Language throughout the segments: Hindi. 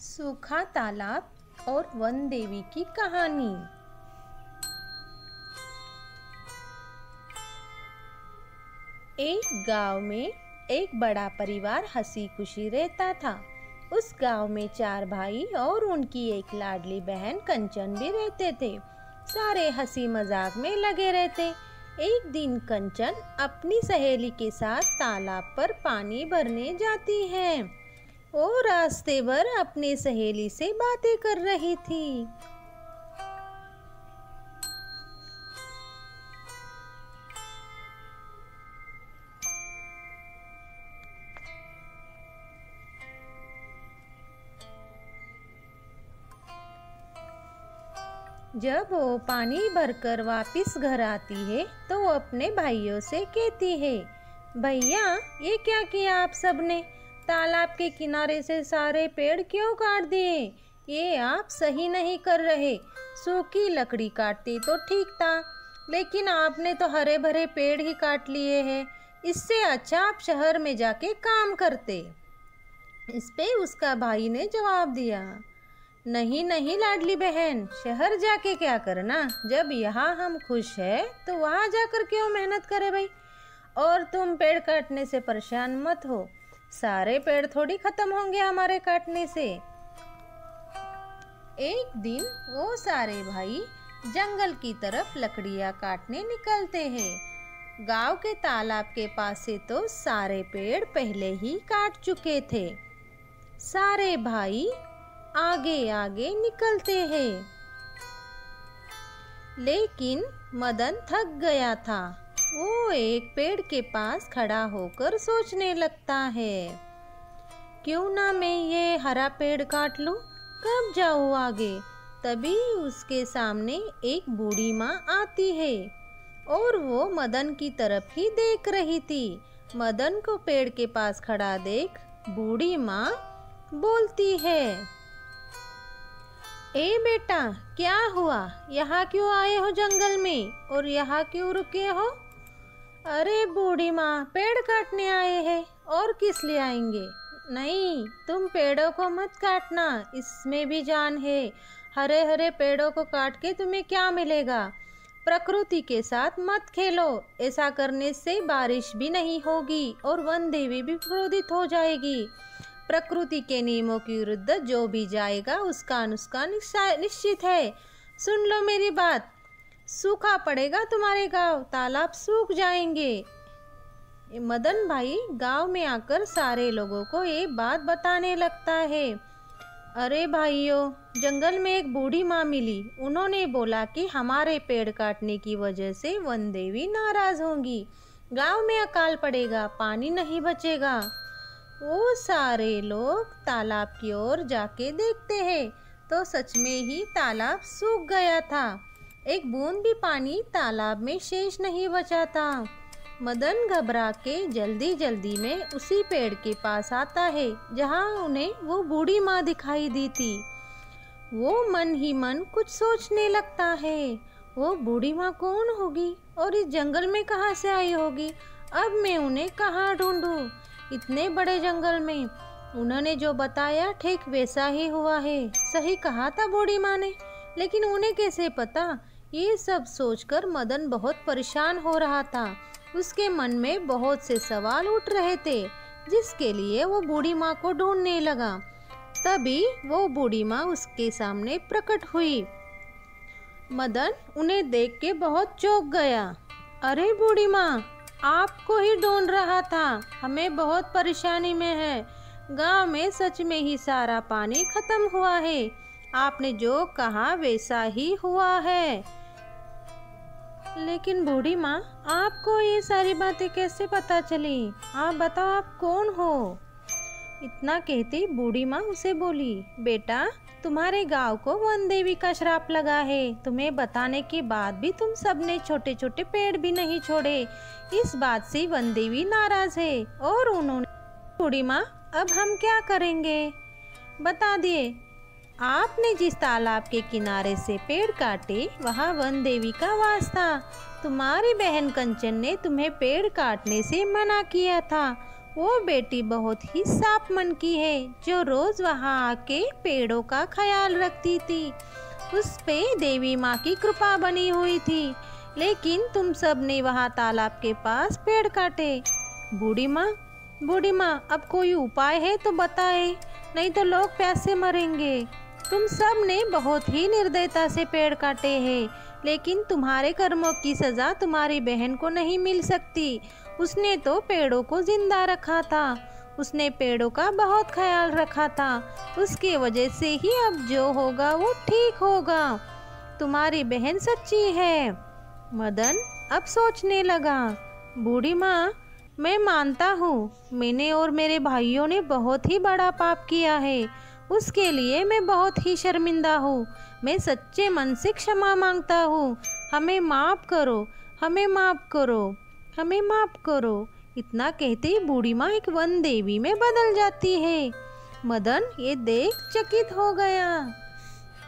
सूखा तालाब और वन देवी की कहानी। एक गांव में एक बड़ा परिवार हंसी खुशी रहता था। उस गांव में 4 भाई और उनकी एक लाडली बहन कंचन भी रहते थे। सारे हंसी मजाक में लगे रहते। एक दिन कंचन अपनी सहेली के साथ तालाब पर पानी भरने जाती है। वो रास्ते भर अपनी सहेली से बातें कर रही थी। जब वो पानी भरकर वापस घर आती है तो वो अपने भाइयों से कहती है, भैया ये क्या किया आप सबने? तालाब के किनारे से सारे पेड़ क्यों काट दिए? ये आप सही नहीं कर रहे। सूखी लकड़ी काटती तो ठीक था, लेकिन आपने तो हरे भरे पेड़ ही काट लिए हैं। इससे अच्छा आप शहर में जाके काम करते। इस पे उसका भाई ने जवाब दिया, नहीं नहीं लाडली बहन, शहर जाके क्या करना? जब यहाँ हम खुश है तो वहाँ जाकर क्यों मेहनत करें भाई? और तुम पेड़ काटने से परेशान मत हो, सारे पेड़ थोड़ी खत्म होंगे हमारे काटने से। एक दिन वो सारे भाई जंगल की तरफ लकड़ियाँ काटने निकलते हैं। गांव के तालाब के पास से तो सारे पेड़ पहले ही काट चुके थे। सारे भाई आगे आगे निकलते हैं, लेकिन मदन थक गया था। वो एक पेड़ के पास खड़ा होकर सोचने लगता है, क्यों ना मैं ये हरा पेड़ काट लूं, कब जाऊं आगे। तभी उसके सामने एक बूढ़ी माँ आती है और वो मदन की तरफ ही देख रही थी। मदन को पेड़ के पास खड़ा देख बूढ़ी माँ बोलती है, ए बेटा क्या हुआ? यहाँ क्यों आए हो जंगल में, और यहाँ क्यों रुके हो? अरे बूढ़ी माँ, पेड़ काटने आए हैं, और किस लिए आएंगे? नहीं, तुम पेड़ों को मत काटना, इसमें भी जान है। हरे हरे पेड़ों को काट के तुम्हें क्या मिलेगा? प्रकृति के साथ मत खेलो, ऐसा करने से बारिश भी नहीं होगी और वन देवी भी क्रोधित हो जाएगी। प्रकृति के नियमों के विरुद्ध जो भी जाएगा उसका नुकसान निश्चित है। सुन लो मेरी बात, सूखा पड़ेगा तुम्हारे गांव, तालाब सूख जाएंगे। मदन भाई गांव में आकर सारे लोगों को ये बात बताने लगता है। अरे भाइयों, जंगल में एक बूढ़ी माँ मिली। उन्होंने बोला कि हमारे पेड़ काटने की वजह से वन देवी नाराज होंगी, गांव में अकाल पड़ेगा, पानी नहीं बचेगा। वो सारे लोग तालाब की ओर जाके देखते हैं तो सच में ही तालाब सूख गया था। एक बूंद भी पानी तालाब में शेष नहीं बचा था। मदन घबरा के जल्दी जल्दी में उसी पेड़ के पास आता है जहाँ उन्हें वो बूढ़ी माँ दिखाई दी थी। वो मन ही मन कुछ सोचने लगता है, वो बूढ़ी माँ कौन होगी और इस जंगल में कहाँ से आई होगी? अब मैं उन्हें कहाँ ढूंढूं? इतने बड़े जंगल में उन्होंने जो बताया ठीक वैसा ही हुआ है। सही कहा था बूढ़ी माँ ने, लेकिन उन्हें कैसे पता? ये सब सोचकर मदन बहुत परेशान हो रहा था। उसके मन में बहुत से सवाल उठ रहे थे, जिसके लिए वो बूढ़ी माँ को ढूंढने लगा। तभी वो बूढ़ी माँ उसके सामने प्रकट हुई। मदन उन्हें देख के बहुत चौंक गया। अरे बूढ़ी माँ, आपको ही ढूंढ रहा था, हमें बहुत परेशानी में है। गांव में सच में ही सारा पानी खत्म हुआ है, आपने जो कहा वैसा ही हुआ है। लेकिन बूढ़ी माँ, आपको ये सारी बातें कैसे पता चली? आप बताओ, आप कौन हो? इतना कहती बूढ़ी माँ उसे बोली, बेटा तुम्हारे गांव को वन देवी का श्राप लगा है। तुम्हें बताने के बाद भी तुम सबने छोटे छोटे पेड़ भी नहीं छोड़े। इस बात से वन देवी नाराज है और उन्होंने, बूढ़ी माँ अब हम क्या करेंगे? बता दिए, आपने जिस तालाब के किनारे से पेड़ काटे वहाँ वन देवी का वास था। तुम्हारी बहन कंचन ने तुम्हें पेड़ काटने से मना किया था। वो बेटी बहुत ही साफ मन की है, जो रोज वहाँ आके पेड़ों का ख्याल रखती थी। उस पे देवी माँ की कृपा बनी हुई थी, लेकिन तुम सब ने वहाँ तालाब के पास पेड़ काटे। बूढ़ी माँ, अब कोई उपाय है तो बताए, नहीं तो लोग प्यासे मरेंगे। तुम सब ने बहुत ही निर्दयता से पेड़ काटे हैं, लेकिन तुम्हारे कर्मों की सज़ा तुम्हारी बहन को नहीं मिल सकती। उसने तो पेड़ों को जिंदा रखा था, उसने पेड़ों का बहुत ख्याल रखा था, उसकी वजह से ही अब जो होगा वो ठीक होगा। तुम्हारी बहन सच्ची है। मदन अब सोचने लगा। बूढ़ी माँ, मैं मानता हूँ मैंने और मेरे भाइयों ने बहुत ही बड़ा पाप किया है, उसके लिए मैं बहुत ही शर्मिंदा हूँ। मैं सच्चे मन से क्षमा मांगता हूँ। हमें माफ़ करो, हमें माफ़ करो, हमें माफ़ करो। इतना कहते ही बूढ़ी माँ एक वन देवी में बदल जाती है। मदन ये देख चकित हो गया।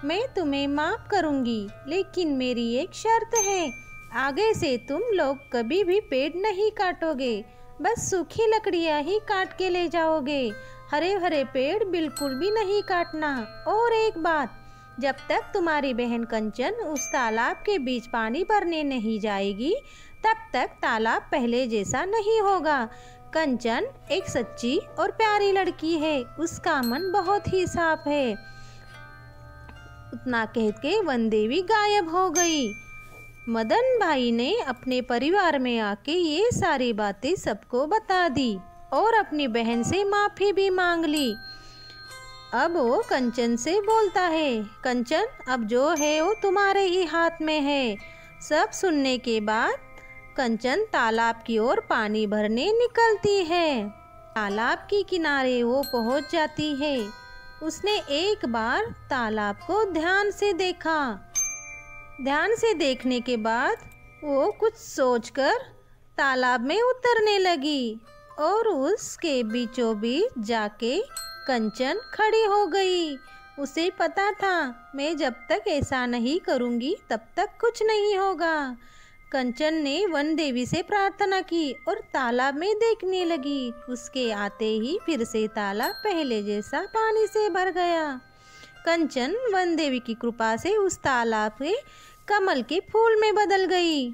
मैं तुम्हें माफ़ करूँगी, लेकिन मेरी एक शर्त है। आगे से तुम लोग कभी भी पेड़ नहीं काटोगे, बस सूखी लकड़ियाँ ही काट के ले जाओगे। हरे भरे पेड़ बिल्कुल भी नहीं काटना। और एक बात, जब तक तुम्हारी बहन कंचन उस तालाब के बीच पानी भरने नहीं जाएगी, तब तक तालाब पहले जैसा नहीं होगा। कंचन एक सच्ची और प्यारी लड़की है, उसका मन बहुत ही साफ है। उतना कह के वन देवी गायब हो गई। मदन भाई ने अपने परिवार में आके ये सारी बातें सबको बता दी और अपनी बहन से माफ़ी भी मांग ली। अब वो कंचन से बोलता है, कंचन अब जो है वो तुम्हारे ही हाथ में है। सब सुनने के बाद कंचन तालाब की ओर पानी भरने निकलती है। तालाब के किनारे वो पहुंच जाती है। उसने एक बार तालाब को ध्यान से देखा। ध्यान से देखने के बाद वो कुछ सोचकर तालाब में उतरने लगी और उसके बीचों बीच जाके कंचन खड़ी हो गई। उसे पता था, मैं जब तक ऐसा नहीं करूँगी तब तक कुछ नहीं होगा। कंचन ने वन देवी से प्रार्थना की और तालाब में देखने लगी। उसके आते ही फिर से तालाब पहले जैसा पानी से भर गया। कंचन वन देवी की कृपा से उस तालाब के कमल के फूल में बदल गई।